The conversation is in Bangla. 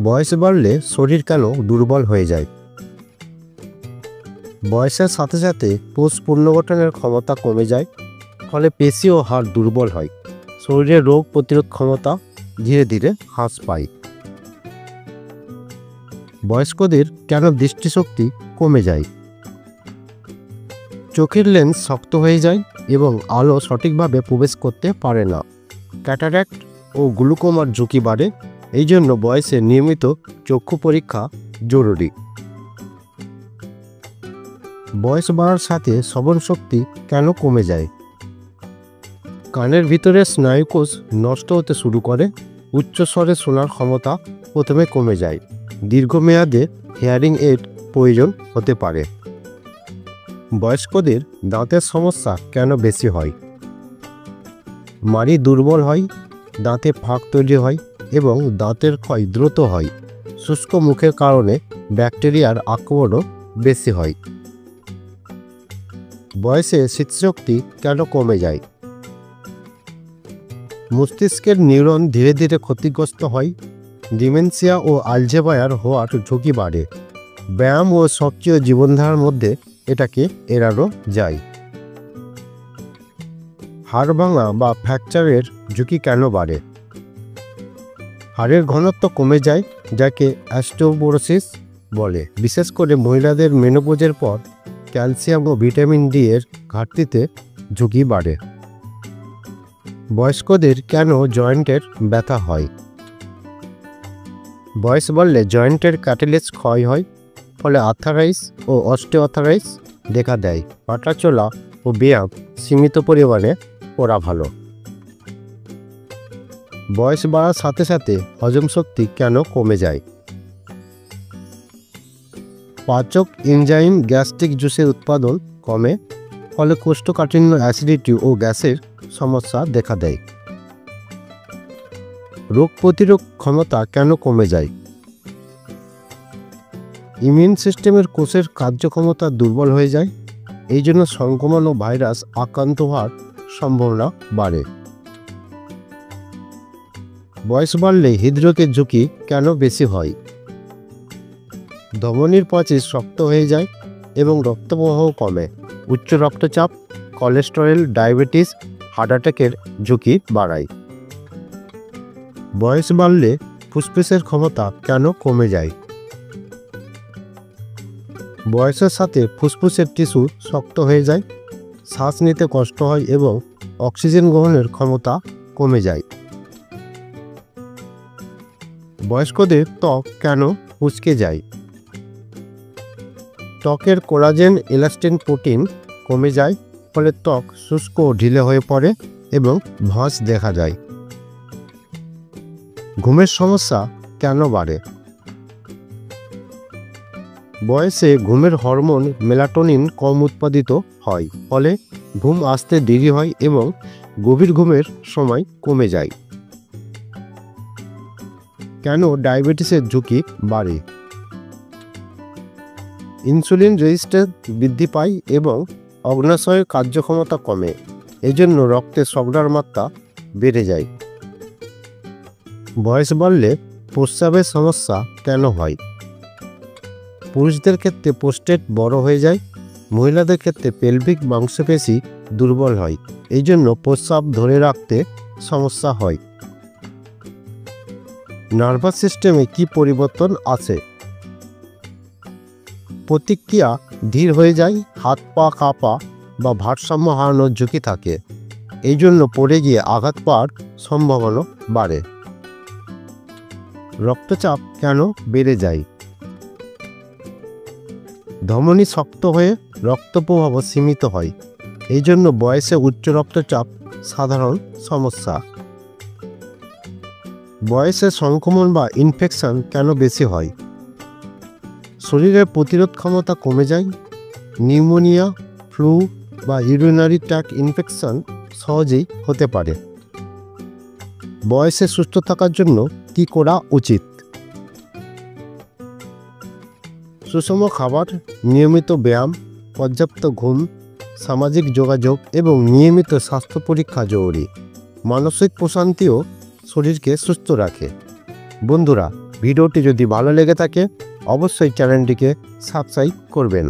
বয়স বাড়লে শরীর কেন দুর্বল হয়ে যায়? বয়সের সাথে সাথে কোষ পুনর্গঠনের ক্ষমতা কমে যায়, ফলে পেশি ও হাড় দুর্বল হয়। শরীরের রোগ প্রতিরোধ ক্ষমতা ধীরে ধীরে হ্রাস পায়। বয়স্কদের কেন দৃষ্টিশক্তি কমে যায়? চোখের লেন্স শক্ত হয়ে যায় এবং আলো সঠিকভাবে প্রবেশ করতে পারে না। ক্যাটারাক্ট ও গ্লুকোমার ঝুঁকি বাড়ে। এই জন্য বয়সে নিয়মিত চক্ষু পরীক্ষা জরুরি। বয়স বাড়ার সাথে শ্রবণশক্তি কেন কমে যায়? কানের ভিতরে স্নায়ুকোষ নষ্ট হতে শুরু করে। উচ্চস্বরে শোনার ক্ষমতা প্রথমে কমে যায়। দীর্ঘমেয়াদে হিয়ারিং এইড প্রয়োজন হতে পারে। বয়স্কদের দাঁতের সমস্যা কেন বেশি হয়? মাড়ি দুর্বল হয়, দাঁতে ফাঁক তৈরি হয় এবং দাঁতের ক্ষয় দ্রুত হয়। শুষ্ক মুখের কারণে ব্যাকটেরিয়ার আক্রমণও বেশি হয়। বয়সে স্মৃতিশক্তি কেন কমে যায়? মস্তিষ্কের নিউরন ধীরে ধীরে ক্ষতিগ্রস্ত হয়। ডিমেনশিয়া ও আলঝেইমার হওয়ার ঝুঁকি বাড়ে। ব্যায়াম ও সক্রিয় জীবনধারার মধ্যে এটাকে এড়ানো যায়। হাড় ভাঙা বা ফ্র্যাকচারের ঝুঁকি কেন বাড়ে? হাড়ের ঘনত্ব কমে যায়, যাকে অস্টিওপোরোসিস বলে। বিশেষ করে মহিলাদের মেনোপজের পর ক্যালসিয়াম ও ভিটামিন ডি এর ঘাটতিতে ঝুঁকি বাড়ে। বয়স্কদের কেন জয়েন্টের ব্যথা হয়? বয়স বাড়লে জয়েন্টের কার্টিলেজ ক্ষয় হয়, ফলে আর্থারাইটিস ও অস্টিওআর্থ্রাইটিস দেখা দেয়। হাঁটাচলা ও ব্যায়াম সীমিত পরিমাণে করা ভালো। বয়স বাড়ার সাথে সাথে হজম শক্তি কেন কমে যায়? পাচক এনজাইম গ্যাস্ট্রিক জুসের উৎপাদন কমে, ফলে কোষ্ঠকাঠিন্য, অ্যাসিডিটি ও গ্যাসের সমস্যা দেখা দেয়। রোগ প্রতিরোধ ক্ষমতা কেন কমে যায়? ইমিউন সিস্টেমের কোষের কার্যক্ষমতা দুর্বল হয়ে যায়। এই জন্য সংক্রমণ ও ভাইরাস আক্রান্ত হওয়ার সম্ভাবনা বাড়ে। বয়স বাড়লে হৃদরোগের ঝুঁকি কেন বেশি হয়? ধমনীর প্রাচীর শক্ত হয়ে যায় এবং রক্তপ্রবাহ কমে। উচ্চ রক্তচাপ, কোলেস্টেরল, ডায়াবেটিস, হার্ট অ্যাটাকের ঝুঁকি বাড়ায়। বয়স বাড়লে ফুসফুসের ক্ষমতা কেন কমে যায়? বয়সের সাথে ফুসফুসের টিস্যু শক্ত হয়ে যায়, শ্বাস নিতে কষ্ট হয় এবং অক্সিজেন গ্রহণের ক্ষমতা কমে যায়। বয়স্কদের ত্বক কেন কুঁচকে যায়? ত্বকের কোলাজেন, এলাস্টিন প্রোটিন কমে যায়, ফলে ত্বক শুষ্ক ও ঢিলে হয়ে পড়ে এবং ভাঁজ দেখা যায়। ঘুমের সমস্যা কেন বাড়ে? বয়সে ঘুমের হরমোন মেলাটোনিন কম উৎপাদিত হয়, ফলে ঘুম আসতে দেরি হয় এবং গভীর ঘুমের সময় কমে যায়। কেন ডায়াবেটিসের ঝুঁকি বাড়ে? ইনসুলিন রেজিস্ট্যান্স বৃদ্ধি পায় এবং অগ্ন্যাশয়ের কার্যক্ষমতা কমে। এজন্য রক্তে শর্করার মাত্রা বেড়ে যায়। বয়স বাড়লে প্রস্রাবের সমস্যা কেন হয়? পুরুষদের ক্ষেত্রে প্রোস্টেট বড় হয়ে যায়, মহিলাদের ক্ষেত্রে পেলভিক মাংসপেশি দুর্বল হয়। এই জন্য প্রস্রাব ধরে রাখতে সমস্যা হয়। নার্ভাস সিস্টেমে কি পরিবর্তন আসে? প্রতিক্রিয়া ধীর হয়ে যায়, হাত পা কাঁপা বা ভারসাম্য হারানোর ঝুঁকি থাকে। এই জন্য পড়ে গিয়ে আঘাত পাওয়ার সম্ভাবনা বাড়ে। রক্তচাপ কেন বেড়ে যায়? ধমনী শক্ত হয়ে রক্তপ্রবাহ সীমিত হয়। এই জন্য বয়সে উচ্চ রক্তচাপ সাধারণ সমস্যা। বয়সে সংক্রমণ বা ইনফেকশন কেন বেশি হয়? শরীরের প্রতিরোধ ক্ষমতা কমে যায়। নিউমোনিয়া, ফ্লু বা ইউরিনারি ট্র্যাক্ট ইনফেকশন সহজেই হতে পারে। বয়সে সুস্থ থাকার জন্য কি করা উচিত? সুষম খাবার, নিয়মিত ব্যায়াম, পর্যাপ্ত ঘুম, সামাজিক যোগাযোগ এবং নিয়মিত স্বাস্থ্য পরীক্ষা জরুরি। মানসিক প্রশান্তিও শরীরকে সুস্থ রাখে। বন্ধুরা, ভিডিওটি যদি ভালো লেগে থাকে অবশ্যই চ্যানেলটিকে সাবস্ক্রাইব করবেন।